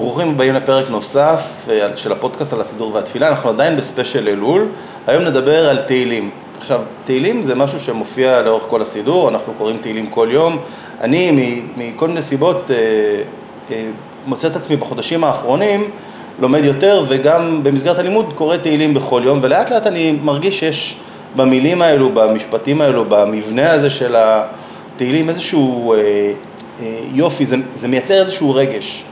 ברוכים הבאים לפרק נוסף של הפודקאסט על הסידור והתפילה. אנחנו עדיין בספיישל אלול. היום נדבר על תהילים. עכשיו, תהילים זה משהו שמופיע לאורך כל הסידור, אנחנו קוראים תהילים כל יום. אני מכל מיני סיבות מוצא את עצמי בחודשים האחרונים, לומד יותר וגם במסגרת הלימוד קורא תהילים בכל יום, ולאט לאט אני מרגיש שיש במילים האלו, במשפטים האלו, במבנה הזה של התהילים איזשהו יופי, זה מייצר איזשהו רגש.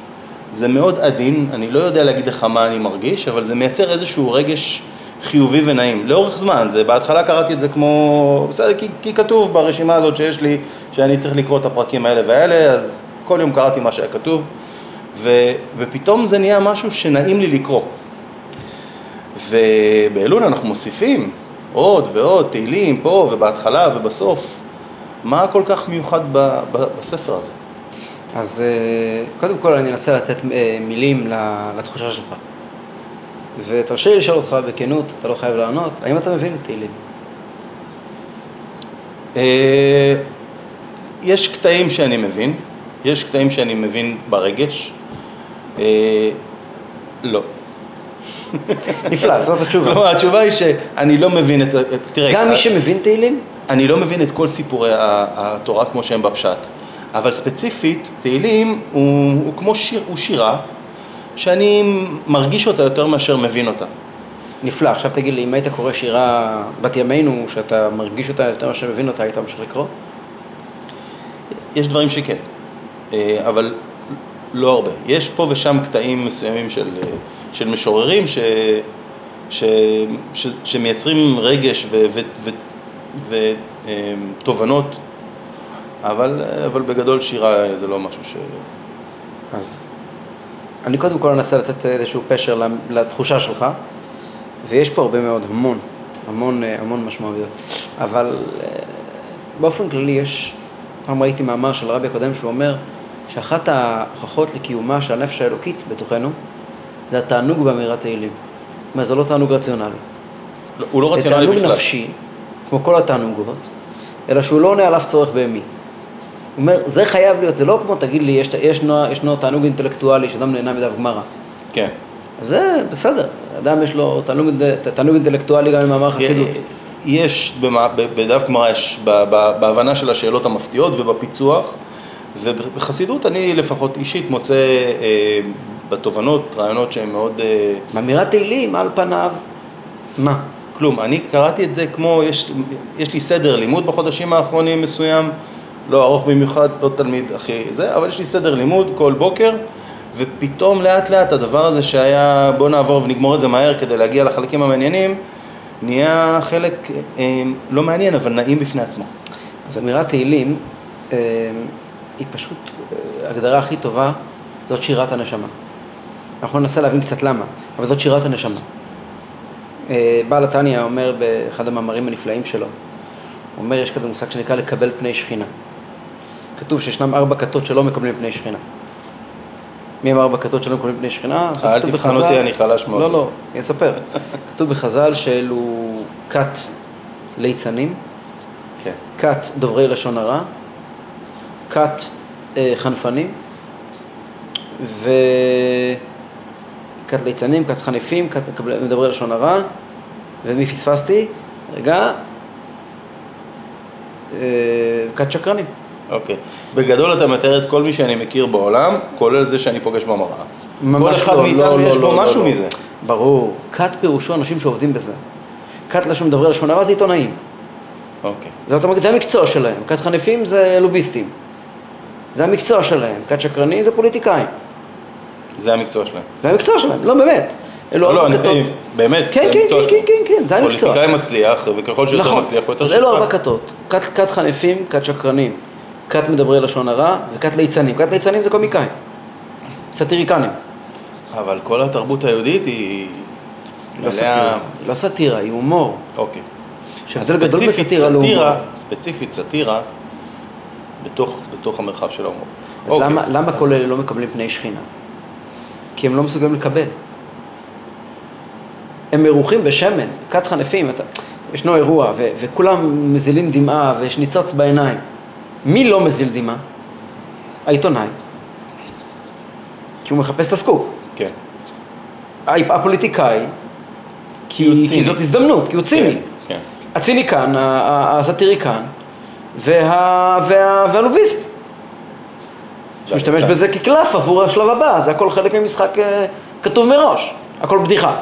זה מאוד עדין, אני לא יודע להגיד לך מה אני מרגיש, אבל זה מייצר איזשהו רגש חיובי ונעים. לאורך זמן, בהתחלה קראתי את זה כמו, בסדר, כי כתוב ברשימה הזאת שיש לי, שאני צריך לקרוא את הפרקים האלה והאלה, אז כל יום קראתי מה שהיה כתוב, ופתאום זה נהיה משהו שנעים לי לקרוא. ובאלול אנחנו מוסיפים עוד ועוד תהילים פה ובהתחלה ובסוף. מה כל כך מיוחד בספר הזה? אז קודם כל אני אנסה לתת מילים לתחושה שלך. ותרשה לי לשאול אותך בכנות, אתה לא חייב לענות, האם אתה מבין תהילים? יש קטעים שאני מבין, יש קטעים שאני מבין ברגש. לא. נפלא, זאת התשובה. לא, התשובה היא שאני לא מבין את... תראה, גם מי שמבין תהילים? אני לא מבין את כל סיפורי התורה כמו שהם בפשט. אבל ספציפית, תהילים הוא כמו שיר, הוא שירה, שאני מרגיש אותה יותר מאשר מבין אותה. נפלא, עכשיו תגיד לי, אם היית קורא שירה בת ימינו, שאתה מרגיש אותה יותר מאשר מבין אותה, היית ממשיך לקרוא? יש דברים שכן, אבל לא הרבה. יש פה ושם קטעים מסוימים של משוררים שמייצרים רגש ותובנות, אבל בגדול שירה זה לא משהו אז אני קודם כל אנסה לתת איזשהו פשר לתחושה שלך, ויש פה הרבה מאוד, המון משמעויות. אבל באופן כללי יש, פעם ראיתי מאמר של רבי הקודם שהוא אומר, שאחת ההוכחות לקיומה של הנפש האלוקית בתוכנו, זה התענוג באמירת תהילים. זאת אומרת, זה לא תענוג רציונלי. הוא לא רציונלי בכלל. זה תענוג נפשי, כמו כל התענוגות, אלא שהוא לא עונה עליו צורך בהמי. הוא אומר, זה חייב להיות, זה לא כמו, תגיד לי, ישנו תענוג אינטלקטואלי שאדם נהנה מדף גמרא. כן. אז זה בסדר, אדם יש לו תענוג אינטלקטואלי גם במאמר חסידות. יש, בדף גמרא יש, בהבנה של השאלות המפתיעות ובפיצוח, ובחסידות אני לפחות אישית מוצא בתובנות, רעיונות שהן מאוד... באמירת תהילים, על פניו, מה? כלום, אני קראתי את זה כמו, יש לי סדר לימוד בחודשים האחרונים מסוים, לא ארוך במיוחד, לא תלמיד הכי זה, אבל יש לי סדר לימוד כל בוקר, ופתאום לאט לאט הדבר הזה שהיה בוא נעבור ונגמור את זה מהר כדי להגיע לחלקים המעניינים, נהיה חלק לא מעניין, אבל נעים בפני עצמו. אז אמירת תהילים היא פשוט, הגדרה הכי טובה, זאת שירת הנשמה. אנחנו ננסה להבין קצת למה, אבל זאת שירת הנשמה. בעל התניא אומר באחד המאמרים הנפלאים שלו, הוא אומר, יש כזה מושג שנקרא לקבל פני שכינה. כתוב שישנם 4 כתות שלא מקבלים פני שכינה. מי הם 4 כתות שלא מקבלים פני שכינה? אל תבחן אותי, אני חלש מאוד. לא, אני אספר. כתוב בחז"ל שאלו כת ליצנים, כת דוברי לשון הרע, כת חנפנים, וכת ליצנים, כת חנפים, כת מדברי לשון הרע, ומי פספסתי? רגע, כת שקרנים. אוקיי. בגדול אתה מתאר את כל מי שאני מכיר בעולם, כולל זה שאני פוגש במראה. כל אחד מאיתנו יש פה משהו מזה. ברור. כת פירושו אנשים שעובדים בזה. כת לשון מדברי לשון הרע זה עיתונאים. אוקיי. זה המקצוע שלהם. כת חנפים זה לוביסטים. זה המקצוע שלהם. כת שקרנים זה פוליטיקאים. זה המקצוע שלהם. זה המקצוע שלהם, לא באמת. לא, באמת, כן, זה המקצוע. פוליטיקאי מצליח, וככל שיותר מצליח הוא יותר אז אלו 4 כתות. כת חנפים, כת שקרנים, כת מדברי לשון הרע, וכת ליצנים. כת ליצנים זה קומיקאים, סטיריקנים. אבל כל התרבות היהודית היא... לא סטירה, היא הומור. אוקיי. שהבדל גדול בסטירה להומור. ספציפית סטירה בתוך המרחב של ההומור. אז למה כל אלה לא מקבלים פני שכינה? כי הם לא מסוגלים לקבל. הם מרוחים בשמן, כת חנפים, ישנו אירוע, וכולם מזילים דמעה, ויש ניצוץ בעיניים. מי לא מזיל דמעה? העיתונאי. כי הוא מחפש את הסקופ. כן. הפוליטיקאי, כי זאת הזדמנות, כי הוא ציני. כן. הציניקן, הסאטיריקן, והלוביסט. שמשתמש בזה כקלף עבור השלב הבא, זה הכל חלק ממשחק כתוב מראש, הכל בדיחה.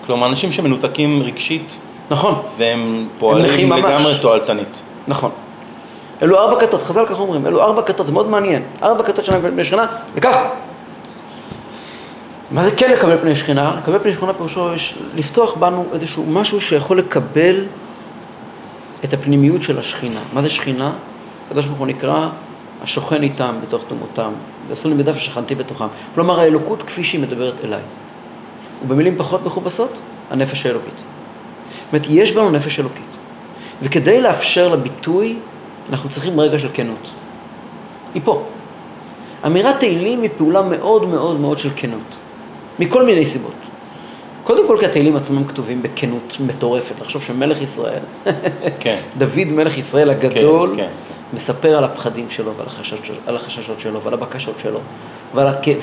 כלומר, אנשים שמנותקים רגשית, נכון. והם פועלים לגמרי תועלתנית. נכון. אלו 4 כתות, חז"ל כך אומרים, אלו 4 כתות, זה מאוד מעניין. 4 כתות שלהם פני שכינה, וככה. מה זה כן לקבל פני שכינה? לקבל פני שכינה פירושו לפתוח בנו איזשהו משהו שיכול לקבל את הפנימיות של השכינה. מה זה שכינה? הקדוש ברוך הוא נקרא השוכן איתם בתוך תומותם, ועשו לי מידה ושכנתי בתוכם. כלומר, האלוקות כפי שהיא מדברת אליי. ובמילים פחות מכובסות, הנפש האלוקית. זאת אומרת, יש בנו נפש אלוקית. וכדי לאפשר לביטוי, אנחנו צריכים רגע של כנות. היא פה. אמירת תהילים היא פעולה מאוד מאוד מאוד של כנות. מכל מיני סיבות. קודם כל, כי התהילים עצמם כתובים בכנות מטורפת. לחשוב שמלך ישראל, כן. דוד מלך ישראל הגדול, כן, כן. מספר על הפחדים שלו ועל החששות שלו ועל הבקשות שלו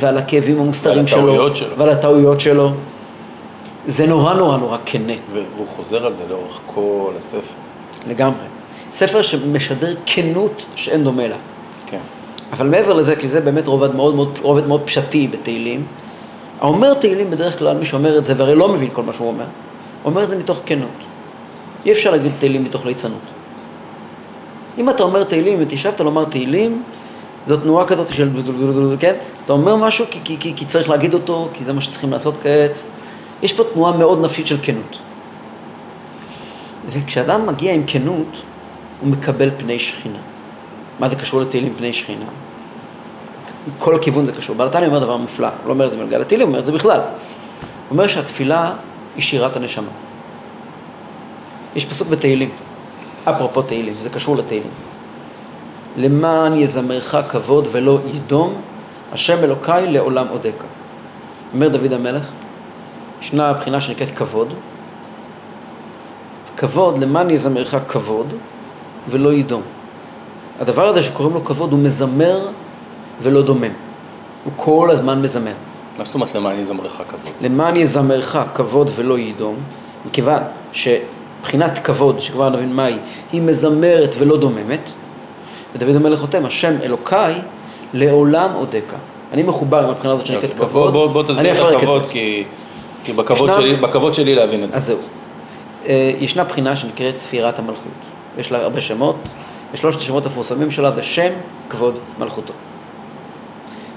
ועל הכאבים המוסתרים שלו ועל הטעויות שלו. זה נורא נורא נורא כנה. והוא חוזר על זה לאורך כל הספר. לגמרי. ספר שמשדר כנות שאין דומה לה. כן. אבל מעבר לזה, כי זה באמת רובד מאוד פשטי בתהילים, האומר תהילים בדרך כלל, מי שאומר את זה, והרי לא מבין כל מה שהוא אומר את זה מתוך כנות. אי אפשר להגיד תהילים מתוך ליצנות. אם אתה אומר תהילים ותשאפת לומר תהילים, זו תנועה כזאת של כן? אתה אומר משהו כי צריך להגיד אותו, כי זה מה שצריכים לעשות כעת. יש פה תנועה מאוד נפשית של כנות. וכשאדם מגיע עם כנות, הוא מקבל פני שכינה. מה זה קשור לתהילים פני שכינה? כל הכיוון זה קשור. בעל התניא אומר דבר מופלא, הוא לא אומר את זה מלגל התהילים, הוא אומר את זה בכלל. הוא אומר שהתפילה היא שירת הנשמה. יש פסוק בתהילים, אפרופו תהילים, זה קשור לתהילים. למען יזמרך כבוד ולא ידום, השם אלוקיי לעולם עודקה. אומר דוד המלך, ישנה הבחינה שנקראת כבוד. כבוד, למען יזמרך כבוד ולא ידום. הדבר הזה שקוראים לו כבוד הוא מזמר ולא דומם. הוא כל הזמן מזמר. מה זאת אומרת למען יזמרך כבוד? למען יזמרך כבוד ולא ידום, מכיוון שבחינת כבוד, שכבר נבין מהי, היא מזמרת ולא דוממת, ודוד המלך חותם, השם אלוקיי לעולם עודקה. אני מחובר עם הבחינה הזאת שנקראת כבוד. בוא תסביר את הכבוד, כי בכבוד שלי להבין את זה. אז זהו. ישנה בחינה שנקראת ספירת המלכות. יש לה הרבה שמות, ושלושת השמות המפורסמים שלה זה שם כבוד מלכותו.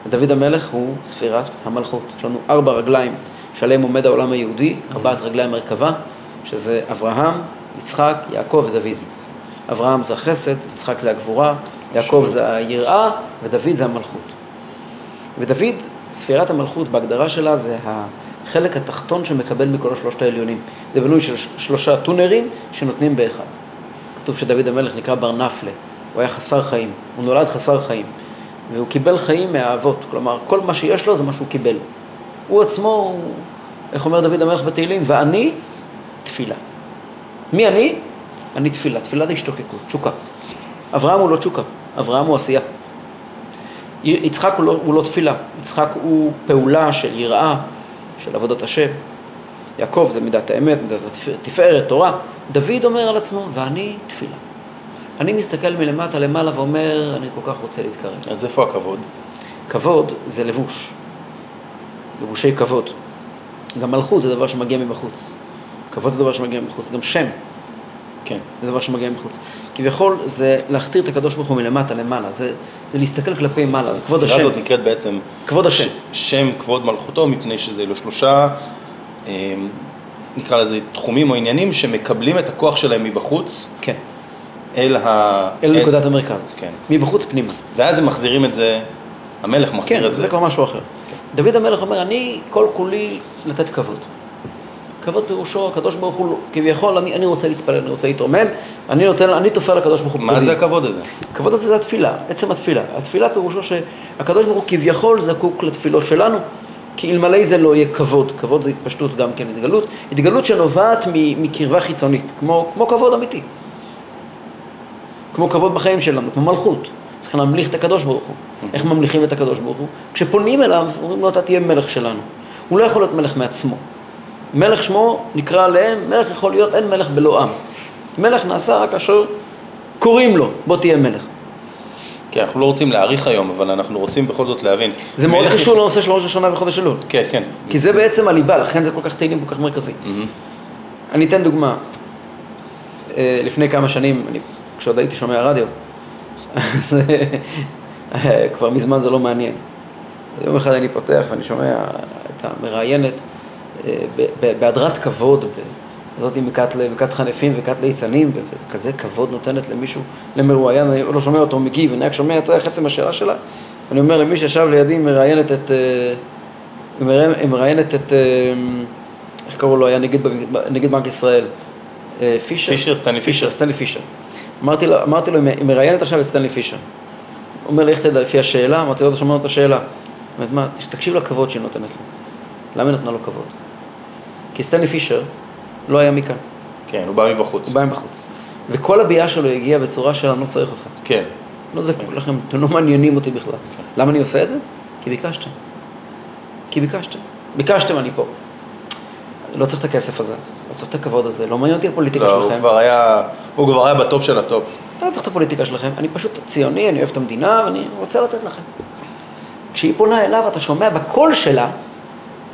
דוד המלך הוא ספירת המלכות. יש לנו 4 רגליים שעליהם עומד העולם היהודי, 4 רגליים מרכבה, שזה אברהם, יצחק, יעקב ודוד. אברהם זה החסד, יצחק זה הגבורה, יעקב זה היראה, ודוד זה המלכות. ודוד, ספירת המלכות בהגדרה שלה זה החלק התחתון שמקבל מכל 3 העליונים. זה בנוי של 3 טונרים שנותנים באחד. כתוב שדוד המלך נקרא בר נפלה, הוא היה חסר חיים, הוא נולד חסר חיים, והוא קיבל חיים מהאבות, כלומר כל מה שיש לו זה מה שהוא קיבל. הוא עצמו, איך אומר דוד המלך בתהילים, ואני תפילה. מי אני? אני תפילה, תפילה זה השתוקקות, תשוקה. אברהם הוא לא תשוקה, אברהם הוא עשייה. יצחק הוא לא תפילה, יצחק הוא פעולה של יראה, של עבודת השם. יעקב זה מידת האמת, מידת התפארת, תורה. דוד אומר על עצמו, ואני תפילה. אני מסתכל מלמטה למעלה ואומר, אני כל כך רוצה להתקרב. אז איפה הכבוד? כבוד זה לבוש, לבושי כבוד. גם מלכות זה דבר שמגיע מבחוץ. כבוד זה דבר שמגיע מבחוץ, גם שם. כן. זה דבר שמגיע מחוץ. כביכול זה להכתיר את הקדוש ברוך הוא מלמטה למעלה, זה להסתכל כלפי מעלה, כבוד השם. הספירה הזאת נקראת בעצם כבוד השם. שם כבוד מלכותו, מפני שזה לו 3, נקרא לזה תחומים או עניינים שמקבלים את הכוח שלהם מבחוץ. כן. אל נקודת המרכז. כן. מבחוץ פנימה. ואז הם מחזירים את זה, המלך מחזיר את זה. כן, זה כבר משהו אחר. כן. דוד המלך אומר, אני כל כולי לתת כבוד. כבוד פירושו, הקדוש ברוך הוא, כביכול, אני רוצה להתפלל, אני רוצה להתרומם, אני תופר לקדוש ברוך הוא. מה זה הכבוד הזה? הכבוד הזה זה התפילה, עצם התפילה. התפילה פירושו שהקדוש ברוך הוא כביכול זקוק לתפילות שלנו, כי אלמלא זה לא יהיה כבוד. כבוד זה התפשטות גם כן, התגלות. התגלות שנובעת מקרבה חיצונית, כמו כבוד אמיתי. כמו כבוד בחיים שלנו, כמו מלכות. צריכים להמליך את הקדוש ברוך הוא. איך ממליכים את הקדוש ברוך הוא? כשפונים אליו, אומרים לו, אתה תהיה מלך שלנו. הוא לא יכול להיות מלך מעצמו. מלך שמו נקרא עליהם, מלך יכול להיות, אין מלך בלא עם. מלך נעשה רק אשר קוראים לו, בוא תהיה מלך. כן, אנחנו לא רוצים להעריך היום, אבל אנחנו רוצים בכל זאת להבין. זה מאוד קשור לנושא של ראש השנה וחודש אלול. כן, כן. כי זה בעצם הליבה, לכן זה כל כך תהילים, כל כך מרכזי. אני אתן דוגמה. לפני כמה שנים, כשעוד הייתי שומע רדיו, אז כבר מזמן זה לא מעניין. יום אחד אני פותח ואני שומע את המראיינת בהדרת כבוד, זאת עם מכת חנפים וכת ליצנים, וכזה כבוד נותנת למישהו, למרואיין, אני לא שומע אותו מגיב, אני רק שומע את חצי מהשאלה שלה, ואני אומר למי שישב לידי, מראיינת את, איך קראו לו, היה נגיד בנק ישראל, סטנלי פישר. אמרתי לו, היא מראיינת עכשיו את סטנלי פישר. הוא אומר לי, איך תדע לפי השאלה? אמרתי לו, אתה שומע את השאלה. אומרת, מה, תקשיב לכבוד שהיא נותנת לו. למה היא נתנה לו כבוד? כי סטנלי פישר לא היה מכאן. כן, הוא בא מבחוץ. הוא בא מבחוץ. וכל הביעה שלו הגיעה בצורה של אני לא צריך אותך. כן. לא זקוק לכם, אתם לא מעניינים אותי בכלל. למה אני עושה את זה? כי ביקשתם. ביקשתם, אני פה. לא צריך את הכסף הזה, לא צריך את הכבוד הזה, לא מעניין אותי הפוליטיקה שלכם. הוא כבר היה בטופ של הטופ. אני לא צריך את הפוליטיקה שלכם, אני פשוט ציוני, אני אוהב את המדינה ואני רוצה לתת לכם. כשהיא פונה אליו, אתה שומע בקול שלה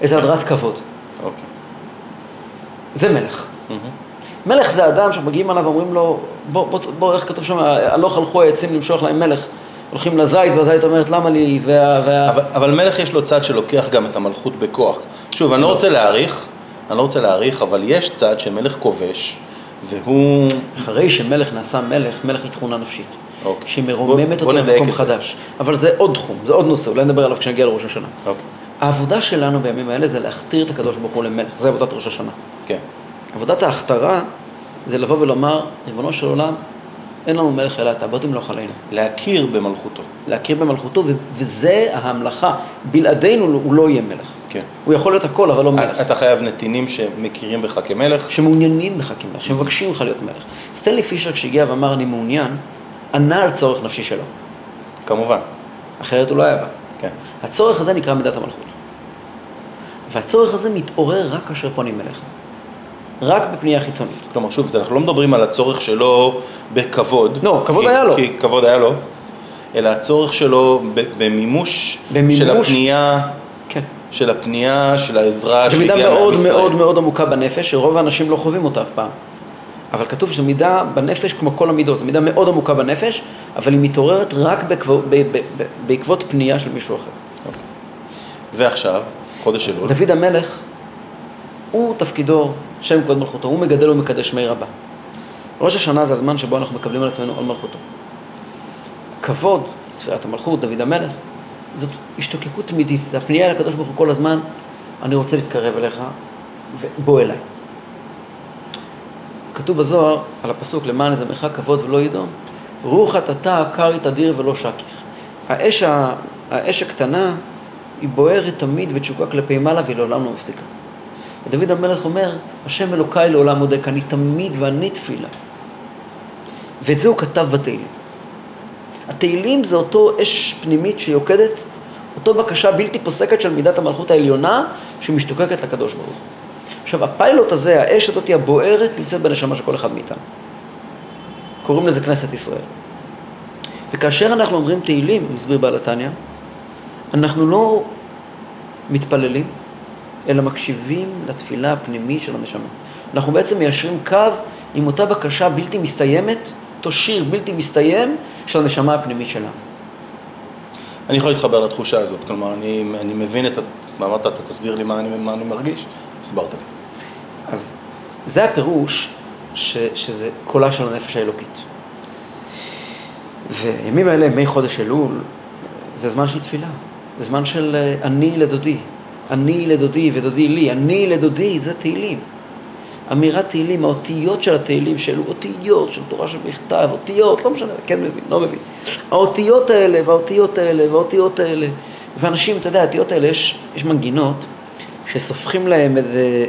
איזו הדרת כבוד. אוקיי. זה מלך. מלך זה אדם שמגיעים עליו ואומרים לו, בוא, איך כתוב שם, הלוך הלכו העצים למשוך להם מלך. הולכים לזית והזית אומרת למה לי, אבל מלך יש לו צד שלוקח גם את המלכות בכוח. שוב, אני לא רוצה להעריך, אבל יש צד שמלך כובש, והוא... אחרי שמלך נעשה מלך היא תכונה נפשית. אוקיי. שהיא מרוממת אותו למקום חדש. אבל זה עוד תחום, זה עוד נושא, אולי נדבר עליו כשנגיע לראש השנה. אוקיי. העבודה שלנו בימים האלה זה להכתיר את הקדוש ברוך הוא למלך, זה עבודת ראש השנה. כן. עבודת ההכתרה זה לבוא ולומר, ריבונו של עולם, אין לנו מלך אלא אתה, בוא תמלוך עלינו. להכיר במלכותו. להכיר במלכותו, וזה ההמלכה. בלעדינו הוא לא יהיה מלך. כן. הוא יכול להיות הכל, אבל לא מלך. אתה חייב נתינים שמכירים בך כמלך. שמעוניינים בך כמלך, שמבקשים לך להיות מלך. סטנלי פישר כשהגיע ואמר אני מעוניין, ענה על צורך נפשי שלו. כמובן. אחרת הוא לא היה בא. כן. הצורך הזה נקרא מידת המלכות. והצורך הזה מתעורר רק כאשר פונים אליך. רק בפנייה חיצונית. כלומר, שוב, אנחנו לא מדברים על הצורך שלו בכבוד. לא, כבוד היה לו. כי כבוד היה לו, אלא הצורך שלו במימוש של הפנייה, כן. של הפנייה, של העזרה. זו מידה מאוד מאוד מאוד עמוקה בנפש, שרוב האנשים לא חווים אותה אף פעם. אבל כתוב שזו מידה בנפש כמו כל המידות, זו מידה מאוד עמוקה בנפש, אבל היא מתעוררת רק בעקבות פנייה של מישהו אחר. אוקיי. ועכשיו, חודש אלול. דוד המלך, הוא תפקידו, שם כבוד מלכותו, הוא מגדל ומקדש שמי רבה. ראש השנה זה הזמן שבו אנחנו מקבלים על עצמנו על מלכותו. כבוד, ספירת המלכות, דוד המלך, זאת השתוקקות תמידית, זה הפנייה לקדוש ברוך הוא כל הזמן, אני רוצה להתקרב אליך, ובוא אליי. כתוב בזוהר על הפסוק, למען יזמך כבוד ולא ידום, רוחת אתה קרי תדיר ולא שכיח. האש הקטנה היא בוערת תמיד בתשוקה כלפי מעלה והיא לעולם לא מפסיקה. ודוד המלך אומר, השם אלוקיי לעולם מודק, אני תמיד ואני תפילה. ואת זה הוא כתב בתהילים. התהילים זה אותו אש פנימית שיוקדת, אותו בקשה בלתי פוסקת של מידת המלכות העליונה שמשתוקקת לקדוש ברוך הוא. עכשיו, הפיילוט הזה, האש הזאת הבוערת, נמצאת בנשמה של כל אחד מאיתנו. קוראים לזה כנסת ישראל. וכאשר אנחנו אומרים תהילים, מסביר בעל התניא, אנחנו לא מתפללים, אלא מקשיבים לתפילה הפנימית של הנשמה. אנחנו בעצם מיישרים קו עם אותה בקשה בלתי מסתיימת, אותו שיר בלתי מסתיים של הנשמה הפנימית שלנו. אני יכול להתחבר לתחושה הזאת, כלומר, אני מבין מה אמרת, אתה תסביר לי מה אני מרגיש, הסברת לי. אז זה הפירוש שזה קולה של הנפש האלוקית. וימים האלה, ימי חודש אלול, זה זמן של תפילה. זה זמן של אני לדודי. אני לדודי ודודי לי. אני לדודי, זה תהילים. אמירת תהילים, האותיות של התהילים, שאלו אותיות של תורה שבכתב, אותיות, לא משנה, כן מבין, לא מבין. האותיות האלה והאותיות האלה והאותיות האלה. ואנשים, אתה יודע, האותיות האלה, יש מנגינות שסופחים להם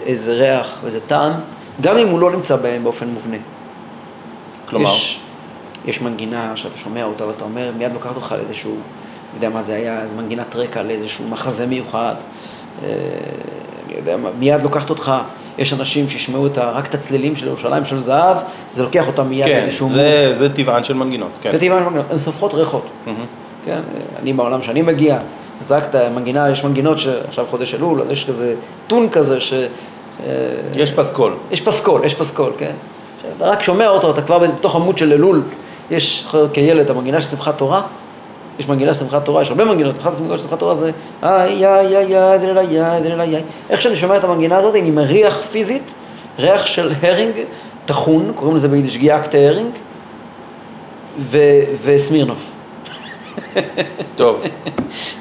איזה ריח, איזה טעם, גם אם הוא לא נמצא בהם באופן מובנה. כלומר? יש מנגינה שאתה שומע אותה ואתה אומר, מיד לוקחת אותך לאיזשהו, אני יודע מה זה היה, אז מנגינת רקע לאיזשהו מחזה מיוחד, אני יודע מה, מיד לוקחת אותך, יש אנשים שישמעו רק את הצלילים של ירושלים של זהב, זה לוקח אותם מיד לאיזשהו מות. כן, זה טבען של מנגינות, כן. זה טבען של מנגינות, הן סופחות ריחות. כן, אני בעולם שאני מגיע, אז רק את המנגינה, יש מנגינות שעכשיו חודש אלול, אז יש כזה טון כזה יש פסקול. יש פסקול, כן. אתה רק שומע אותו, אתה כבר בתוך עמוד של אלול, יש כילד, המנגינה של שמחת תורה, יש מנגינה של שמחת תורה, יש הרבה מנגינות, אחת המנגינות של שמחת תורה זה איך שאני שומע את המנגינה הזאת, אני מריח פיזית, ריח של הרינג תחון, קוראים לזה ביידיש גיאקט הרינג, וסמירנוף. טוב.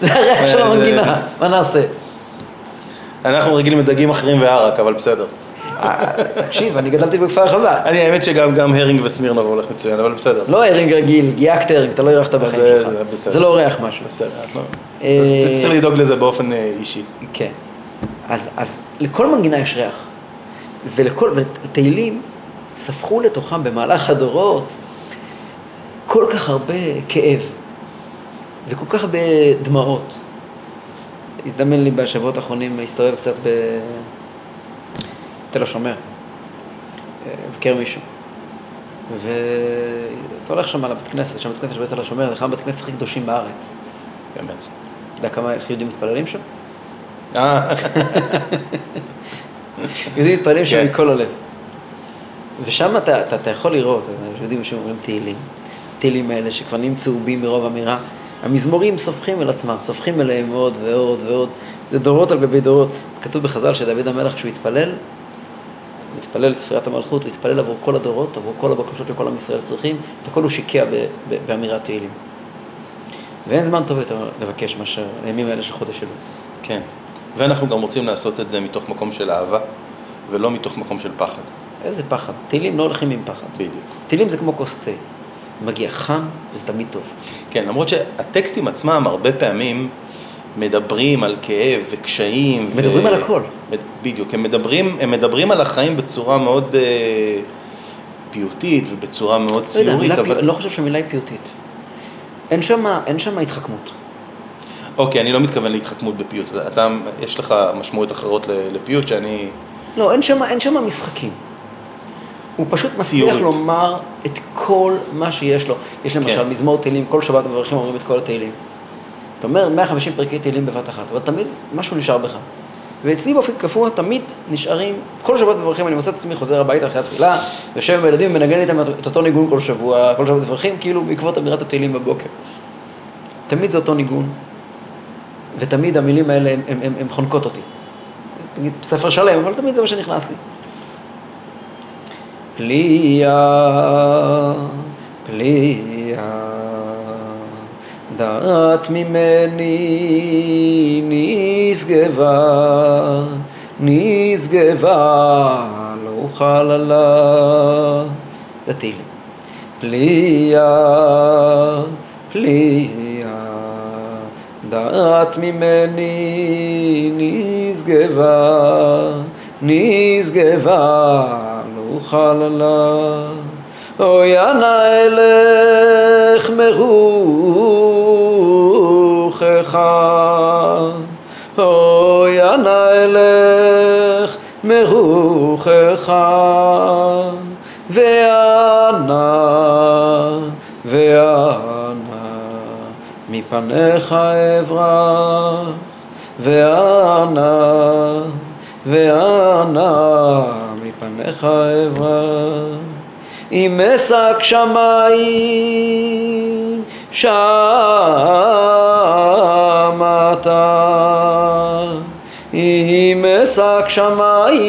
זה הריח של המנגינה, מה נעשה? אנחנו רגילים לדגים אחרים וערק, אבל בסדר. תקשיב, אני גדלתי בכפר חב"ד. האמת שגם הרינג וסמירנוב הולך מצוין, אבל בסדר. לא הרינג רגיל, גיאקט הרינג, אתה לא ירחת בחיים שלך. זה לא ריח משהו. בסדר. צריך לדאוג לזה באופן אישי. כן. אז לכל מנגינה יש ריח. ותהילים ספחו לתוכם במהלך הדורות כל כך הרבה כאב וכל כך הרבה דמעות. הזדמן לי בשבועות האחרונים להסתובב קצת בתל השומר, בקר מישהו. ואתה הולך שם לבית כנסת, שם בית כנסת של בתל השומר, זה אחד בית כנסת הכי קדושים בארץ. באמת. אתה יודע כמה יהודים מתפללים שם? יהודים מתפללים שם מכל הלב. ושם אתה יכול לראות, יהודים שאומרים תהילים. תהילים האלה שכבר נהיים צהובים מרוב אמירה. המזמורים סופחים אל עצמם, סופחים אליהם עוד ועוד ועוד. זה דורות על גבי דורות. זה כתוב בחז"ל שדוד המלך כשהוא התפלל, הוא התפלל לספירת המלכות, הוא התפלל עבור כל הדורות, עבור כל הבקשות שכל עם ישראל צריכים, את הכל הוא שיקע באמירת תהילים. ואין זמן טוב יותר לבקש מאשר הימים האלה של חודש אלול. כן, ואנחנו גם רוצים לעשות את זה מתוך מקום של אהבה, ולא מתוך מקום של פחד. איזה פחד? תהילים לא הולכים עם פחד. בדיוק. תהילים זה כמו כוס תה. זה מגיע חם וזה תמיד טוב. כן, למרות שהטקסטים עצמם הרבה פעמים מדברים על כאב וקשיים. מדברים על הכל. בדיוק, הם מדברים על החיים בצורה מאוד פיוטית ובצורה מאוד ציורית. אני לא חושב שהמילה היא פיוטית. אין שם התחכמות. אוקיי, אני לא מתכוון להתחכמות בפיוט. יש לך משמעות אחרות לפיוט שאני... לא, אין שם משחקים. הוא פשוט מצליח לומר את כל מה שיש לו. יש למשל מזמור תהילים, כל שבת מברכים אומרים את כל התהילים. אתה אומר 150 פרקי תהילים בבת אחת, אבל תמיד משהו נשאר בך. ואצלי באופן קפוא תמיד נשארים, כל שבת מברכים אני מוצא את עצמי חוזר הביתה אחרי התפילה, יושב עם הילדים ומנגן איתם את אותו ניגון כל שבוע, כל שבת מברכים, כאילו בעקבות אמירת התהילים בבוקר. תמיד זה אותו ניגון, ותמיד המילים האלה הם חונקות אותי. תגיד ספר שלם, אבל תמיד זה מה שנכנס לי. פליה, פליה, דעת ממני נשגבה, נשגבה, לא אוכל עלה. זה תהילים. פליה, פליה, דעת ממני נשגבה, נשגבה, לא אוכל עלה. אוי אנא אלך מרוחך, אוי אנא אלך מרוחך, ואנא מפניך אברח, ואנא מפניך אברח. אם אשק שמיים שמעת, אם אשק שמיים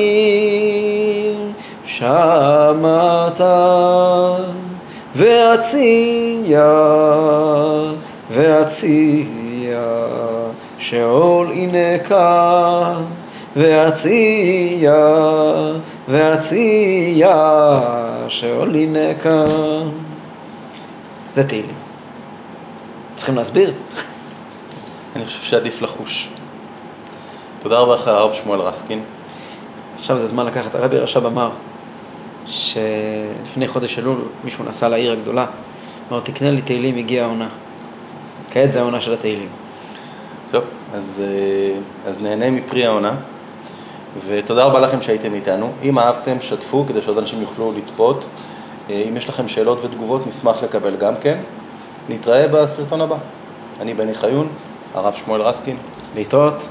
שמעת, והציע שאול עינקה, והציע שאול עינקה. זה תהילים. צריכים להסביר? אני חושב שעדיף לחוש. תודה רבה לך הרב שמואל רסקין. עכשיו זה זמן לקחת. הרבי רש"ב אמר שלפני חודש אלול מישהו נסע לעיר הגדולה אמר, תקנה לי תהילים, הגיעה העונה. כעת זה העונה של התהילים. טוב, אז נהנה מפרי העונה, ותודה רבה לכם שהייתם איתנו. אם אהבתם, שתפו כדי שעוד אנשים יוכלו לצפות. אם יש לכם שאלות ותגובות, נשמח לקבל גם כן. נתראה בסרטון הבא. אני בני חיון, הרב שמואל רסקין. להתראות.